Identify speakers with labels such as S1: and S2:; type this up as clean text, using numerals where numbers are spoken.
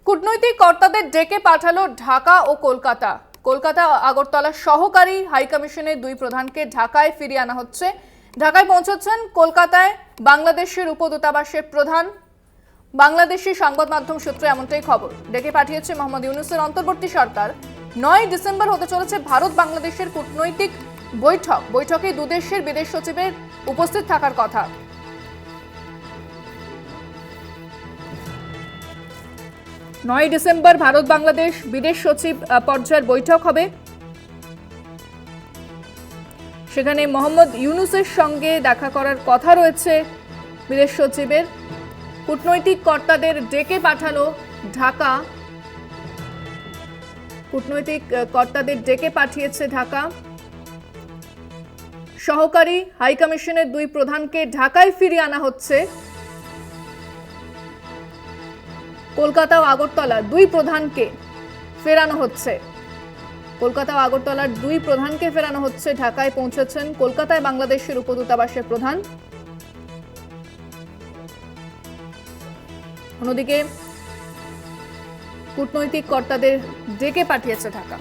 S1: কূটনৈতিক কর্তাদের ডেকে পাঠালো ঢাকা ও কলকাতা। কলকাতা আগরতলা সহকারী হাইকমিশনের দুই প্রধানকে ঢাকায় ফিরিয়ে আনা হচ্ছে। ঢাকায় পৌঁছচ্ছেন কলকাতায় বাংলাদেশের উপদূতাবাসের প্রধান। বাংলাদেশি সংবাদ মাধ্যম সূত্রে এমনটাই খবর। ডেকে পাঠিয়েছে মোহাম্মদ ইউনূসের অন্তর্বর্তী সরকার। 9 ডিসেম্বর হতে চলেছে ভারত বাংলাদেশের কূটনৈতিক বৈঠক। বৈঠকে দুদেশের বিদেশ সচিবের উপস্থিত থাকার কথা। 9 ডিসেম্বর ভারত বাংলাদেশ বিদেশ সচিব পর্যায়ের বৈঠক হবে। সেখানে মোহাম্মদ ইউনূসের সঙ্গে দেখা করার কথা রয়েছে বিদেশ সচিবের। কূটনৈতিক কর্তাদের ডেকে পাঠালো ঢাকা। কূটনৈতিক কর্তাদের ডেকে পাঠিয়েছে ঢাকা। সহকারী হাইকমিশনের দুই প্রধানকে ঢাকায় ফিরিয়ে আনা হচ্ছে। কলকাতা ও আগরতলা দুই প্রধানকে ফেরানো হচ্ছে। কলকাতা ও আগরতলার দুই প্রধানকে ফেরানো হচ্ছে। ঢাকায় পৌঁছেছেন কলকাতায় বাংলাদেশের উপদূতাবাসের প্রধান। অন্যদিকে কূটনৈতিক কর্তাদের ডেকে পাঠিয়েছে ঢাকা।